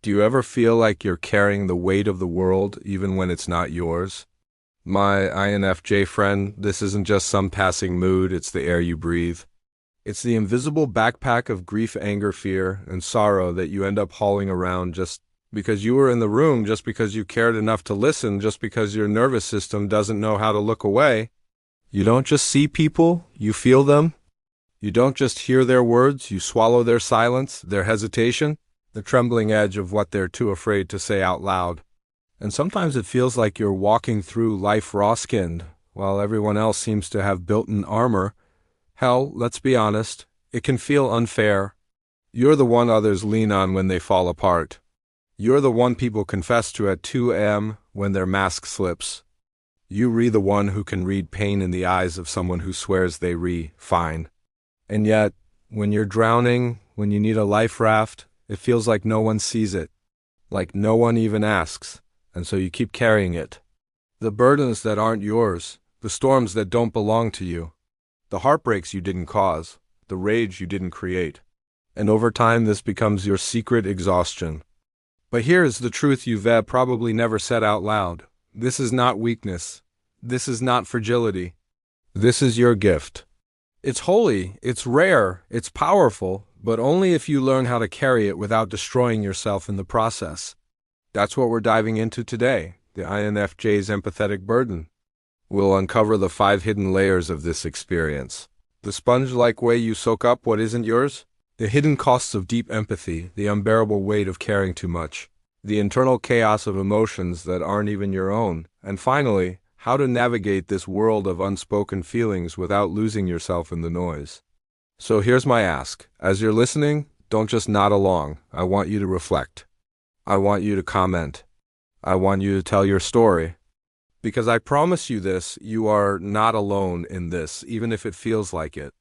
Do you ever feel like you're carrying the weight of the world even when it's not yours? My INFJ friend, this isn't just some passing mood, it's the air you breathe. It's the invisible backpack of grief, anger, fear, and sorrow that you end up hauling around just because you were in the room, just because you cared enough to listen, just because your nervous system doesn't know how to look away. You don't just see people, you feel them. You don't just hear their words, you swallow their silence, their hesitation, the trembling edge of what they're too afraid to say out loud. And sometimes it feels like you're walking through life raw-skinned, while everyone else seems to have built-in armor. Hell, let's be honest, it can feel unfair. You're the one others lean on when they fall apart. You're the one people confess to at 2 a.m. when their mask slips. You're the one who can read pain in the eyes of someone who swears they fine. And yet, when you're drowning, when you need a life raft, it feels like no one sees it, like no one even asks, and so you keep carrying it. The burdens that aren't yours, the storms that don't belong to you, the heartbreaks you didn't cause, the rage you didn't create. And over time this becomes your secret exhaustion. But here's the truth you've probably never said out loud. This is not weakness. This is not fragility. This is your gift. It's holy, it's rare, it's powerful, but only if you learn how to carry it without destroying yourself in the process. That's what we're diving into today, the INFJ's empathetic burden. We'll uncover the 5 hidden layers of this experience. The sponge-like way you soak up what isn't yours, the hidden costs of deep empathy, the unbearable weight of caring too much, the internal chaos of emotions that aren't even your own, and finally, how to navigate this world of unspoken feelings without losing yourself in the noise. So here's my ask. As you're listening, don't just nod along. I want you to reflect. I want you to comment. I want you to tell your story. Because I promise you this, you are not alone in this, even if it feels like it.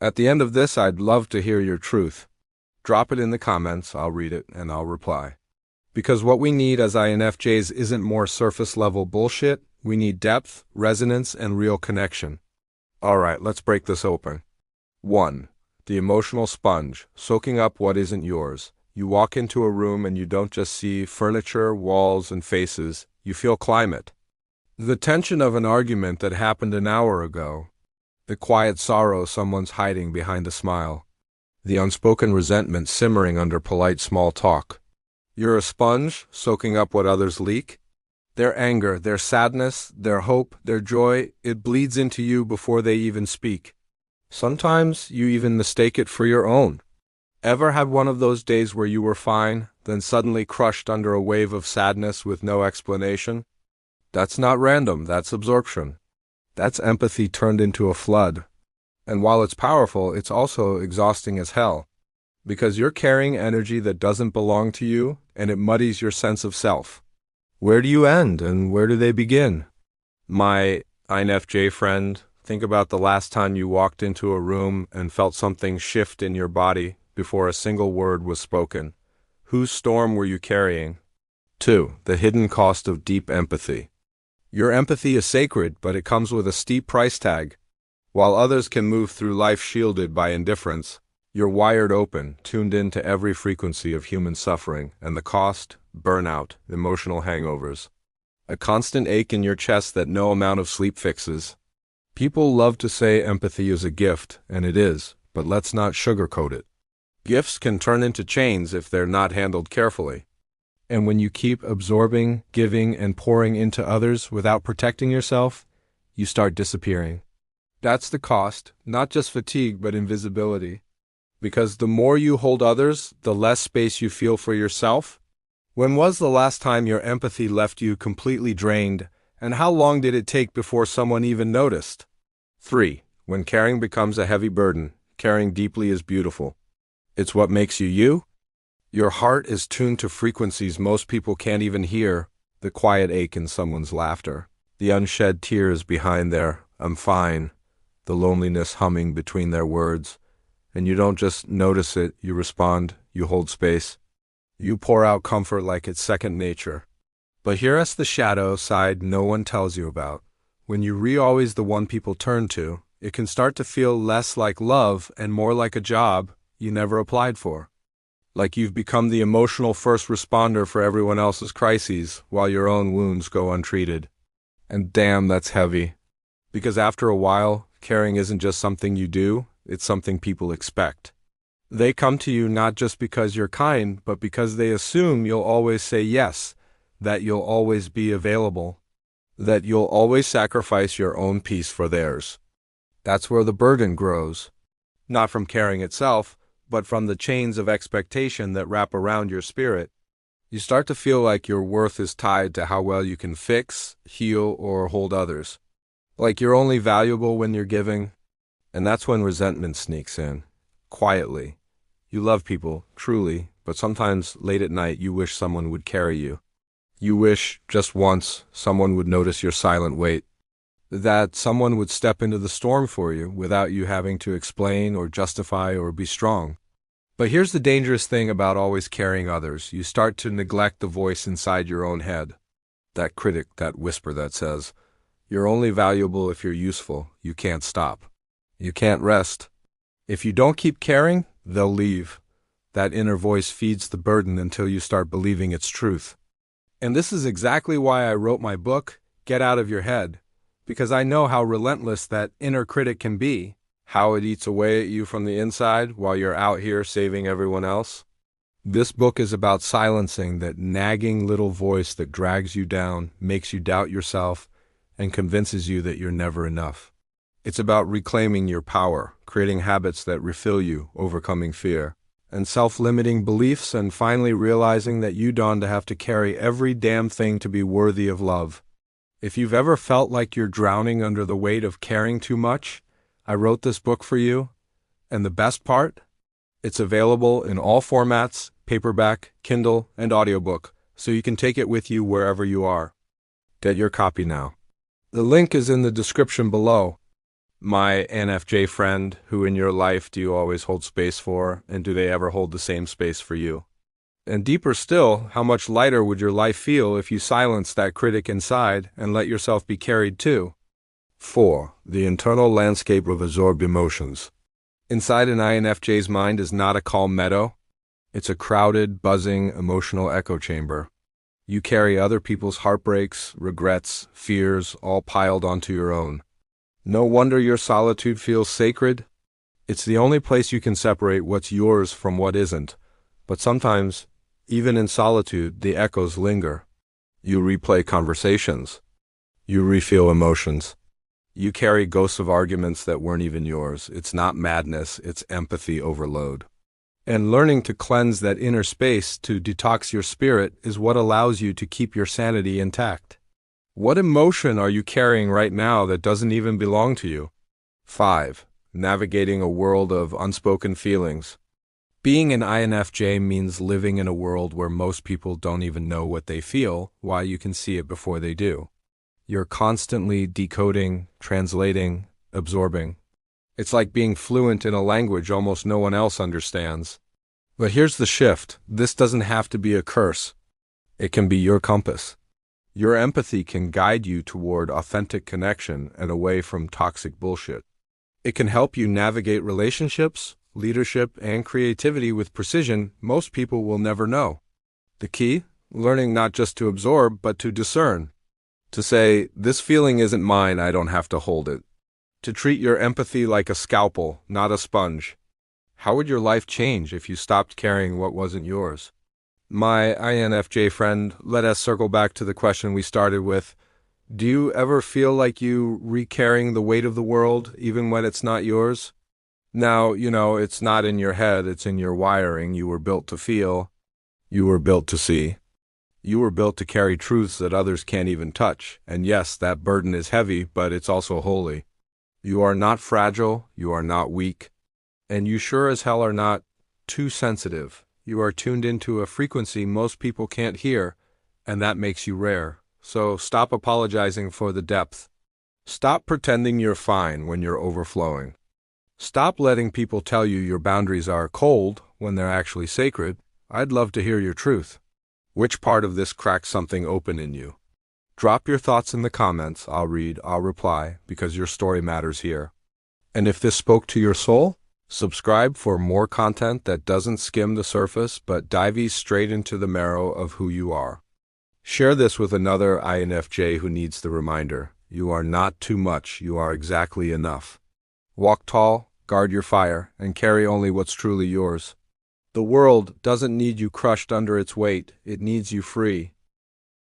At the end of this, I'd love to hear your truth. Drop it in the comments, I'll read it, and I'll reply. Because what we need as INFJs isn't more surface-level bullshit. We need depth, resonance, and real connection. All right, let's break this open. 1. The emotional sponge, soaking up what isn't yours. You walk into a room and you don't just see furniture, walls, and faces. You feel climate. The tension of an argument that happened an hour ago. The quiet sorrow someone's hiding behind a smile. The unspoken resentment simmering under polite small talk. You're a sponge, soaking up what others leak. Their anger, their sadness, their hope, their joy, it bleeds into you before they even speak. Sometimes you even mistake it for your own. Ever had one of those days where you were fine, then suddenly crushed under a wave of sadness with no explanation? That's not random, that's absorption. That's empathy turned into a flood. And while it's powerful, it's also exhausting as hell. Because you're carrying energy that doesn't belong to you, and it muddies your sense of self. Where do you end, and where do they begin? My INFJ friend, think about the last time you walked into a room and felt something shift in your body before a single word was spoken. Whose storm were you carrying? 2. The hidden cost of deep empathy. Your empathy is sacred, but it comes with a steep price tag. While others can move through life shielded by indifference, you're wired open, tuned into every frequency of human suffering, and the cost? Burnout, emotional hangovers. A constant ache in your chest that no amount of sleep fixes. People love to say empathy is a gift, and it is, but let's not sugarcoat it. Gifts can turn into chains if they're not handled carefully. And when you keep absorbing, giving, and pouring into others without protecting yourself, you start disappearing. That's the cost, not just fatigue, but invisibility. Because the more you hold others, the less space you feel for yourself. When was the last time your empathy left you completely drained, and how long did it take before someone even noticed? 3. When caring becomes a heavy burden, caring deeply is beautiful. It's what makes you you. Your heart is tuned to frequencies most people can't even hear, the quiet ache in someone's laughter, the unshed tears behind their "I'm fine," the loneliness humming between their words. And you don't just notice it, you respond, you hold space. You pour out comfort like it's second nature. But here's the shadow side no one tells you about. When you're always the one people turn to, it can start to feel less like love and more like a job you never applied for. Like you've become the emotional first responder for everyone else's crises while your own wounds go untreated. And damn, that's heavy. Because after a while, caring isn't just something you do, it's something people expect. They come to you not just because you're kind, but because they assume you'll always say yes, that you'll always be available, that you'll always sacrifice your own peace for theirs. That's where the burden grows. Not from caring itself, but from the chains of expectation that wrap around your spirit. You start to feel like your worth is tied to how well you can fix, heal, or hold others. Like you're only valuable when you're giving. And that's when resentment sneaks in. Quietly. You love people, truly, but sometimes late at night you wish someone would carry you. You wish, just once, someone would notice your silent weight. That someone would step into the storm for you without you having to explain or justify or be strong. But here's the dangerous thing about always carrying others. You start to neglect the voice inside your own head. That critic, that whisper that says, "You're only valuable if you're useful. You can't stop. You can't rest. If you don't keep caring, they'll leave." That inner voice feeds the burden until you start believing its truth. And this is exactly why I wrote my book, Get Out of Your Head. Because I know how relentless that inner critic can be, how it eats away at you from the inside while you're out here saving everyone else. This book is about silencing that nagging little voice that drags you down, makes you doubt yourself, and convinces you that you're never enough. It's about reclaiming your power, creating habits that refill you, overcoming fear, and self-limiting beliefs, and finally realizing that you don't have to carry every damn thing to be worthy of love. If you've ever felt like you're drowning under the weight of caring too much, I wrote this book for you. And the best part? It's available in all formats, paperback, Kindle, and audiobook, so you can take it with you wherever you are. Get your copy now. The link is in the description below. My INFJ friend, who in your life do you always hold space for, and do they ever hold the same space for you? And deeper still, how much lighter would your life feel if you silenced that critic inside and let yourself be carried too? 4. The internal landscape of absorbed emotions. Inside an INFJ's mind is not a calm meadow. It's a crowded, buzzing, emotional echo chamber. You carry other people's heartbreaks, regrets, fears, all piled onto your own. No wonder your solitude feels sacred. It's the only place you can separate what's yours from what isn't. But sometimes, even in solitude, the echoes linger. You replay conversations. You refeel emotions. You carry ghosts of arguments that weren't even yours. It's not madness, it's empathy overload. And learning to cleanse that inner space, to detox your spirit, is what allows you to keep your sanity intact. What emotion are you carrying right now that doesn't even belong to you? 5. Navigating a world of unspoken feelings. Being an INFJ means living in a world where most people don't even know what they feel, while you can see it before they do. You're constantly decoding, translating, absorbing. It's like being fluent in a language almost no one else understands. But here's the shift. This doesn't have to be a curse. It can be your compass. Your empathy can guide you toward authentic connection and away from toxic bullshit. It can help you navigate relationships, leadership, and creativity with precision most people will never know. The key? Learning not just to absorb, but to discern. To say, this feeling isn't mine, I don't have to hold it. To treat your empathy like a scalpel, not a sponge. How would your life change if you stopped carrying what wasn't yours? My INFJ friend, let us circle back to the question we started with. Do you ever feel like you re-carrying the weight of the world, even when it's not yours? Now, it's not in your head, it's in your wiring. You were built to feel. You were built to see. You were built to carry truths that others can't even touch. And yes, that burden is heavy, but it's also holy. You are not fragile, you are not weak, and you sure as hell are not too sensitive. You are tuned into a frequency most people can't hear, and that makes you rare. So stop apologizing for the depth. Stop pretending you're fine when you're overflowing. Stop letting people tell you your boundaries are cold when they're actually sacred. I'd love to hear your truth. Which part of this cracks something open in you? Drop your thoughts in the comments. I'll read, I'll reply, because your story matters here. And if this spoke to your soul, Subscribe for more content that doesn't skim the surface but dives straight into the marrow of who you are. Share this with another INFJ who needs the reminder. You are not too much, you are exactly enough. Walk tall, guard your fire, and carry only what's truly yours. The world doesn't need you crushed under its weight, it needs you free.